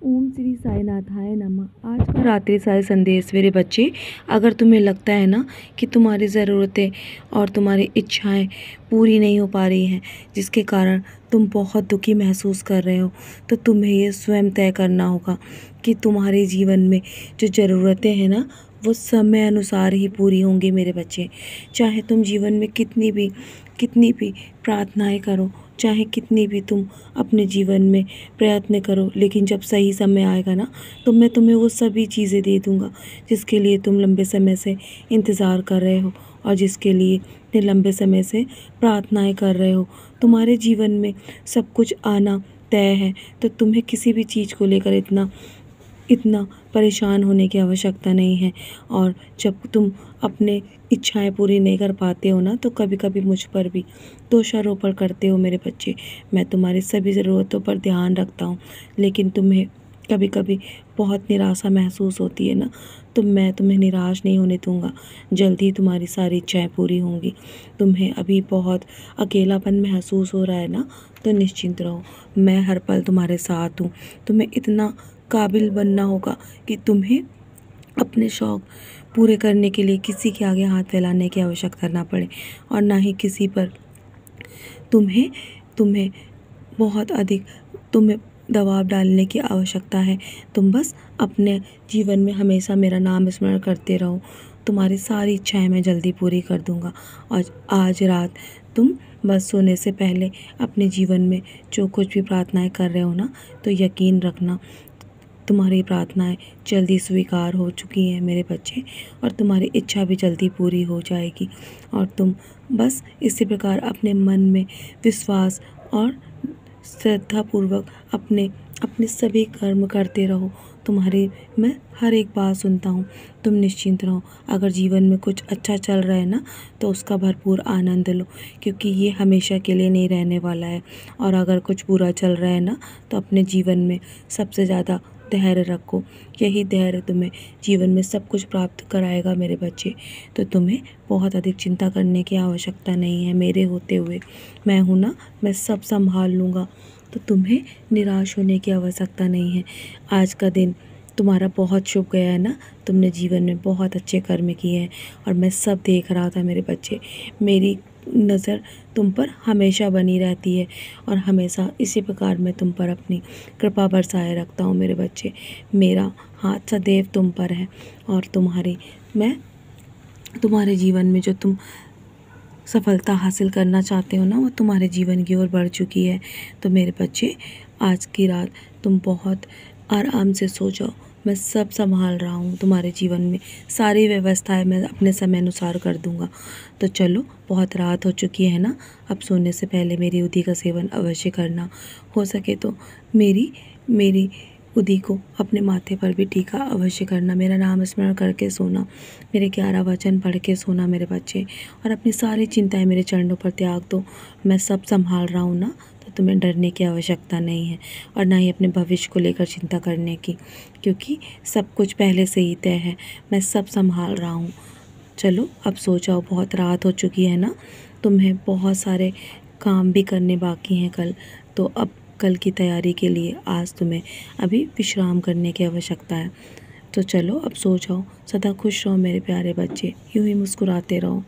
ओम श्री साईनाथाय नमः। आज का रात्रि साई संदेश मेरे बच्चे, अगर तुम्हें लगता है ना कि तुम्हारी ज़रूरतें और तुम्हारी इच्छाएं पूरी नहीं हो पा रही हैं, जिसके कारण तुम बहुत दुखी महसूस कर रहे हो, तो तुम्हें ये स्वयं तय करना होगा कि तुम्हारे जीवन में जो ज़रूरतें हैं ना, वो समय अनुसार ही पूरी होंगी मेरे बच्चे। चाहे तुम जीवन में कितनी भी प्रार्थनाएं करो, चाहे कितनी भी तुम अपने जीवन में प्रयत्न करो, लेकिन जब सही समय आएगा ना, तो मैं तुम्हें वो सभी चीज़ें दे दूँगा जिसके लिए तुम लंबे समय से इंतज़ार कर रहे हो और जिसके लिए इतने लंबे समय से प्रार्थनाएं कर रहे हो। तुम्हारे जीवन में सब कुछ आना तय है, तो तुम्हें किसी भी चीज़ को लेकर इतना परेशान होने की आवश्यकता नहीं है। और जब तुम अपने इच्छाएं पूरी नहीं कर पाते हो ना, तो कभी कभी मुझ पर भी दोषारोपण करते हो मेरे बच्चे। मैं तुम्हारी सभी ज़रूरतों पर ध्यान रखता हूँ, लेकिन तुम्हें कभी कभी बहुत निराशा महसूस होती है ना, तो मैं तुम्हें निराश नहीं होने दूँगा। जल्द ही तुम्हारी सारी इच्छाएं पूरी होंगी। तुम्हें अभी बहुत अकेलापन महसूस हो रहा है ना, तो निश्चिंत रहो, मैं हर पल तुम्हारे साथ हूँ। तुम्हें इतना काबिल बनना होगा कि तुम्हें अपने शौक़ पूरे करने के लिए किसी के आगे हाथ फैलाने की आवश्यकता ना पड़े, और ना ही किसी पर तुम्हें तुम्हें बहुत अधिक तुम्हें दबाव डालने की आवश्यकता है। तुम बस अपने जीवन में हमेशा मेरा नाम स्मरण करते रहो। तुम्हारी सारी इच्छाएं मैं जल्दी पूरी कर दूंगा। और आज रात तुम बस सोने से पहले अपने जीवन में जो कुछ भी प्रार्थनाएं कर रहे हो ना, तो यकीन रखना तुम्हारी प्रार्थनाएं जल्दी स्वीकार हो चुकी हैं मेरे बच्चे, और तुम्हारी इच्छा भी जल्दी पूरी हो जाएगी। और तुम बस इसी प्रकार अपने मन में विश्वास और श्रद्धापूर्वक अपने अपने सभी कर्म करते रहो। तुम्हारी मैं हर एक बात सुनता हूँ, तुम निश्चिंत रहो। अगर जीवन में कुछ अच्छा चल रहा है ना, तो उसका भरपूर आनंद लो, क्योंकि ये हमेशा के लिए नहीं रहने वाला है। और अगर कुछ बुरा चल रहा है ना, तो अपने जीवन में सबसे ज़्यादा धैर्य रखो। यही धैर्य तुम्हें जीवन में सब कुछ प्राप्त कराएगा मेरे बच्चे। तो तुम्हें बहुत अधिक चिंता करने की आवश्यकता नहीं है। मेरे होते हुए मैं हूँ ना, मैं सब संभाल लूँगा। तो तुम्हें निराश होने की आवश्यकता नहीं है। आज का दिन तुम्हारा बहुत शुभ गया है ना, तुमने जीवन में बहुत अच्छे कर्म किए हैं, और मैं सब देख रहा था मेरे बच्चे। मेरी नज़र तुम पर हमेशा बनी रहती है, और हमेशा इसी प्रकार मैं तुम पर अपनी कृपा बरसाए रखता हूँ मेरे बच्चे। मेरा हाथ सदैव तुम पर है, और मैं तुम्हारे जीवन में जो तुम सफलता हासिल करना चाहते हो ना, वो तुम्हारे जीवन की ओर बढ़ चुकी है। तो मेरे बच्चे, आज की रात तुम बहुत आराम से सो जाओ। मैं सब संभाल रहा हूँ तुम्हारे जीवन में, सारी व्यवस्थाएं मैं अपने समय अनुसार कर दूँगा। तो चलो, बहुत रात हो चुकी है ना, अब सोने से पहले मेरी उदी का सेवन अवश्य करना। हो सके तो मेरी उदी को अपने माथे पर भी टीका अवश्य करना। मेरा नाम स्मरण करके सोना, मेरे 11 वचन पढ़ के सोना मेरे बच्चे, और अपनी सारी चिंताएं मेरे चरणों पर त्याग दो। मैं सब संभाल रहा हूँ ना, तो तुम्हें डरने की आवश्यकता नहीं है, और ना ही अपने भविष्य को लेकर चिंता करने की, क्योंकि सब कुछ पहले से ही तय है। मैं सब संभाल रहा हूँ। चलो, अब सो जाओ, बहुत रात हो चुकी है ना, तुम्हें बहुत सारे काम भी करने बाकी हैं कल। तो अब कल की तैयारी के लिए आज तुम्हें अभी विश्राम करने की आवश्यकता है। तो चलो, अब सो जाओ। सदा खुश रहो मेरे प्यारे बच्चे, यूं ही मुस्कुराते रहो।